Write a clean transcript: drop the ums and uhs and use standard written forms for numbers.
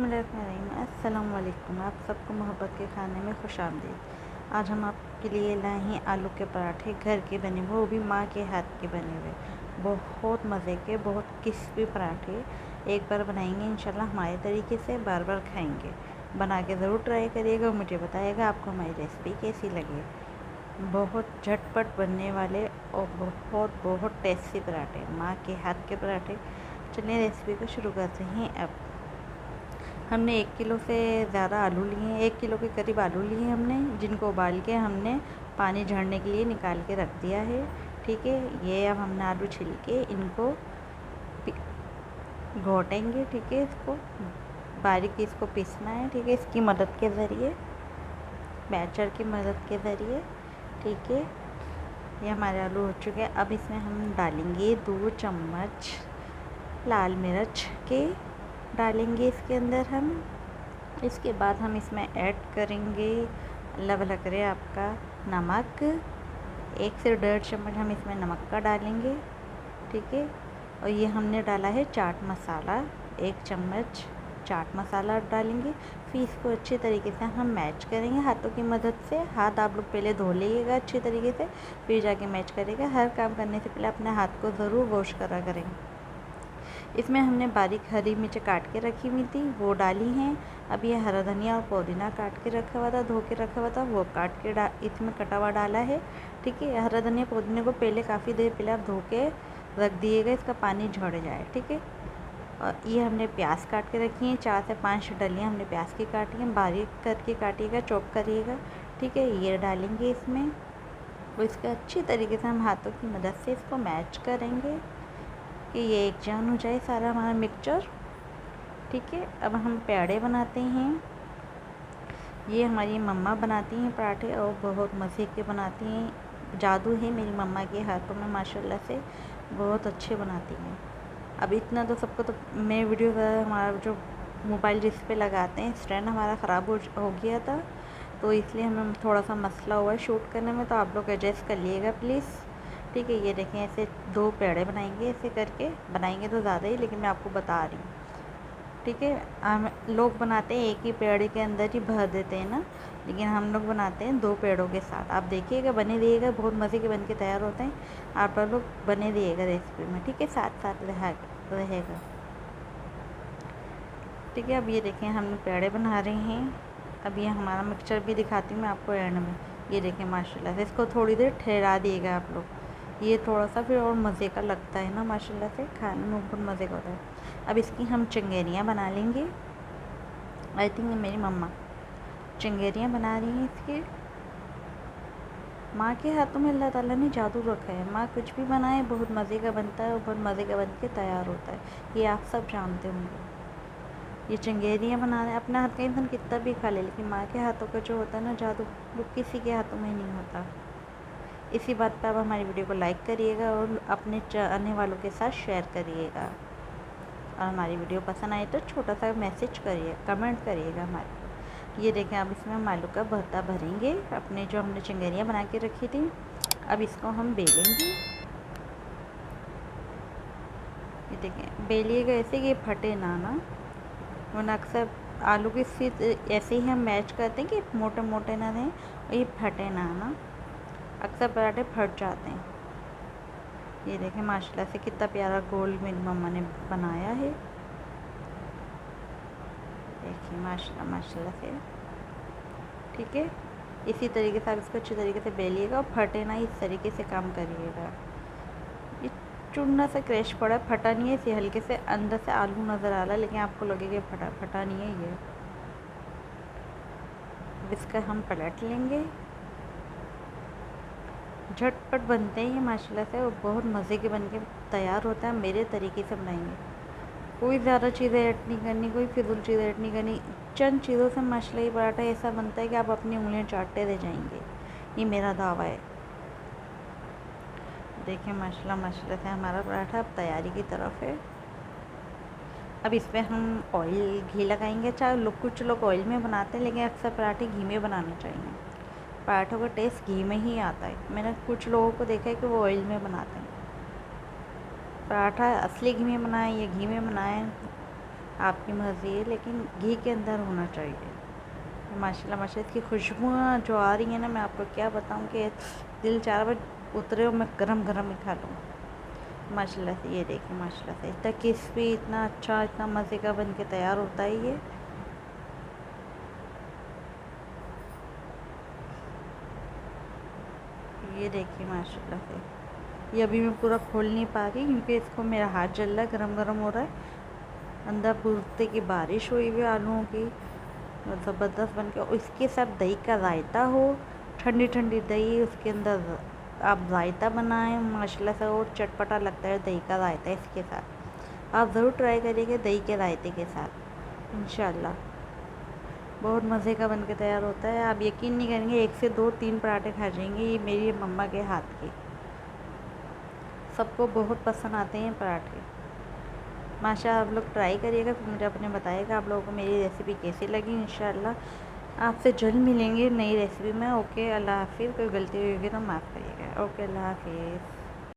बिस्मिल्लाहिर्रहमानिर्रहीम। अस्सलाम वालेकुम। आप सबको मोहब्बत के खाने में खुशामदीद। आज हम आपके लिए लाए हैं आलू के पराठे, घर के बने हुए, वो भी माँ के हाथ के बने हुए। बहुत मज़े के, बहुत क्रिस्पी पराठे। एक बार बनाएंगे इंशाल्लाह हमारे तरीके से, बार बार खाएंगे। बना के ज़रूर ट्राई करिएगा और मुझे बताइएगा आपको हमारी रेसिपी कैसी लगी। बहुत झटपट बनने वाले और बहुत बहुत टेस्टी पराठे, माँ के हाथ के पराठे। चलिए रेसिपी को शुरू करते हैं। अब हमने 1 किलो से ज़्यादा आलू लिए हैं, 1 किलो के करीब आलू लिए हमने, जिनको उबाल के हमने पानी झड़ने के लिए निकाल के रख दिया है। ठीक है, ये अब हमने आलू छिल के इनको घोटेंगे। ठीक है, इसको बारीक इसको पीसना है। ठीक है, इसकी मदद के ज़रिए, बैचर की मदद के ज़रिए। ठीक है, ये हमारे आलू हो चुके हैं। अब इसमें हम डालेंगे 2 चम्मच लाल मिर्च के डालेंगे इसके अंदर हम। इसके बाद हम इसमें ऐड करेंगे, अल्लाह भला करे, आपका नमक। 1 से 1.5 चम्मच हम इसमें नमक का डालेंगे। ठीक है, और ये हमने डाला है चाट मसाला, 1 चम्मच चाट मसाला डालेंगे। फिर इसको अच्छे तरीके से हम मैच करेंगे हाथों की मदद से। हाथ आप लोग पहले धो लीजिएगा अच्छे तरीके से, फिर जाके मैच करेगा। हर काम करने से पहले अपने हाथ को ज़रूर वॉश करा करें। इसमें हमने बारीक हरी मिर्च काट के रखी हुई थी, वो डाली हैं। अब ये हरा धनिया और पुदीना काट के रखा हुआ था, धो के रखा हुआ था, वो काट के इसमें कटा हुआ डाला है। ठीक है, हरा धनिया पुदीने को पहले काफ़ी देर पहले आप धो के रख दिएगा, इसका पानी झड़ जाए। ठीक है, और ये हमने प्याज काट के रखी हैं, 4 से 5 डलियाँ हमने प्याज की काटी हैं, बारीक करके काटिएगा, चॉप करिएगा। ठीक है, ये डालेंगे इसमें, वो इसका अच्छी तरीके से हम हाथों की मदद से इसको मैच करेंगे कि ये एक जान हो जाए सारा हमारा मिक्सचर। ठीक है, अब हम पेड़े बनाते हैं। ये हमारी मम्मा बनाती हैं पराठे और बहुत मज़े के बनाती हैं। जादू है मेरी मम्मा के हाथों में, माशाल्लाह से बहुत अच्छे बनाती हैं। अब इतना तो सबको तो मैं वीडियो का हमारा जो मोबाइल जिस पे लगाते हैं स्टैंड हमारा ख़राब हो गया था, तो इसलिए हमें थोड़ा सा मसला हुआ है शूट करने में, तो आप लोग एडजस्ट कर लिएगा प्लीज़। ठीक है, ये देखें, ऐसे 2 पेड़े बनाएंगे, ऐसे करके बनाएंगे तो ज़्यादा ही, लेकिन मैं आपको बता रही हूँ। ठीक है, हम लोग बनाते हैं 1 ही पेड़े के अंदर ही भर देते हैं ना, लेकिन हम लोग बनाते हैं 2 पेड़ों के साथ। आप देखिएगा, बने रहिएगा, बहुत मज़े के बन के तैयार होते हैं। आप लोग बने रहिएगा रेसिपी में। ठीक है, साथ साथ रहेगा। ठीक है, अब ये देखें हम पेड़े बना रहे हैं। अब ये हमारा मिक्सचर भी दिखाती हूँ मैं आपको एंड में। ये देखें माशाल्लाह से, इसको थोड़ी देर ठहरा दिएगा आप लोग, ये थोड़ा सा फिर और मज़े का लगता है ना, माशाल्लाह से खाने में बहुत मज़े का होता है। अब इसकी हम चंगेरियाँ बना लेंगे। आई थिंक मेरी मम्मा चंगेरियाँ बना रही हैं इसकी। माँ के हाथों में अल्लाह ताला ने जादू रखा है, माँ कुछ भी बनाए बहुत मज़े का बनता है और बहुत मज़े का बन के तैयार होता है, ये आप सब जानते होंगे। ये चंगेरियाँ बना रहे, अपने हाथ का इंसान कितना भी खा ले, लेकिन माँ के हाथों का जो होता है ना जादू, वो किसी के हाथों में नहीं होता। इसी बात पर आप हमारी वीडियो को लाइक करिएगा और अपने चाहने वालों के साथ शेयर करिएगा। और हमारी वीडियो पसंद आए तो छोटा सा मैसेज करिए, कमेंट करिएगा हमारे को। ये देखें, अब इसमें हम आलू का भरता भरेंगे, अपने जो हमने चंगेरियाँ बना के रखी थी। अब इसको हम बेलेंगे। ये देखें, बेलिएगा ऐसे कि फटे ना, वरना अक्सर आलू की सीध ऐसे ही हम मैच करते हैं कि मोटे मोटे ना रहें और ये फटे ना, अक्सर पराठे फट जाते हैं। ये देखें माशाल्लाह से कितना प्यारा गोल मेरी मम्मा ने बनाया है। देखिए माशाल्लाह माशाल्लाह से। ठीक है, इसी तरीके से आप इसको अच्छे तरीके से बेलिएगा और फटे ना, इस तरीके से काम करिएगा। ये चूना सा क्रैश पड़ा, फटा नहीं है, इसे हल्के से अंदर से आलू नज़र आ रहा है, लेकिन आपको लगेगा फटा नहीं है ये। इसका हम पलट लेंगे। झटपट बनते हैं ये माशाल्लाह से और बहुत मज़े के बन के तैयार होता है। मेरे तरीके से बनाएंगे, कोई ज़्यादा चीज़ें ऐड नहीं करनी, कोई फिजूल चीज़ ऐड नहीं करनी। चंद चीज़ों से माशाल्लाह ये पराठा ऐसा बनता है कि आप अपनी उंगलियां चाटते रह जाएंगे, ये मेरा दावा है। देखिए माशाल्लाह माशाल्लाह से हमारा पराठा अब तैयारी की तरफ है। अब इस पर हम ऑयल घी लगाएंगे। अच्छा, कुछ लोग ऑयल में बनाते हैं, लेकिन अक्सर पराठे घी में बनाने चाहिए। पराठों का टेस्ट घी में ही आता है। मैंने कुछ लोगों को देखा है कि वो ऑयल में बनाते हैं। पराठा असली घी में बनाएं या घी में बनाएं, आपकी मर्ज़ी है, लेकिन घी के अंदर होना चाहिए। माशाल्लाह माशाल्लाह इसकी खुशबू जो आ रही है ना, मैं आपको क्या बताऊँ कि दिल चाह रहा है उतरे और मैं गरम गरम ही खा लूँ। माशाल्लाह से ये देखिए, माशाल्लाह से इतना क्रिस्पी, इतना अच्छा, इतना मज़े का बन के तैयार होता है ये देखिए माशाल्लाह से। ये अभी मैं पूरा खोल नहीं पा रही क्योंकि इसको मेरा हाथ जल रहा है, गरम गरम हो रहा है। अंदर बुरते की बारिश हुई हुई आलूओं की, ज़बरदस्त बन के। और इसके साथ दही का रायता हो, ठंडी ठंडी दही, उसके अंदर आप रायता बनाएं, माशाल्लाह से और चटपटा लगता है दही का रायता इसके साथ। आप ज़रूर ट्राई करिएगा दही के रायते के साथ, इंशाल्लाह बहुत मज़े का बन के तैयार होता है। आप यकीन नहीं करेंगे, 1 से 2 3 पराठे खा जाएंगे। ये मेरी मम्मा के हाथ के, सबको बहुत पसंद आते हैं पराठे। माशा आप लोग ट्राई करिएगा, फिर मुझे अपने बताइएगा आप लोगों को मेरी रेसिपी कैसी लगी। इंशाल्लाह आपसे जल्द मिलेंगे नई रेसिपी में। ओके, अल्लाह हाफिज़। कोई गलती होगी तो माफ़ करिएगा। ओके, अल्लाह हाफिज़।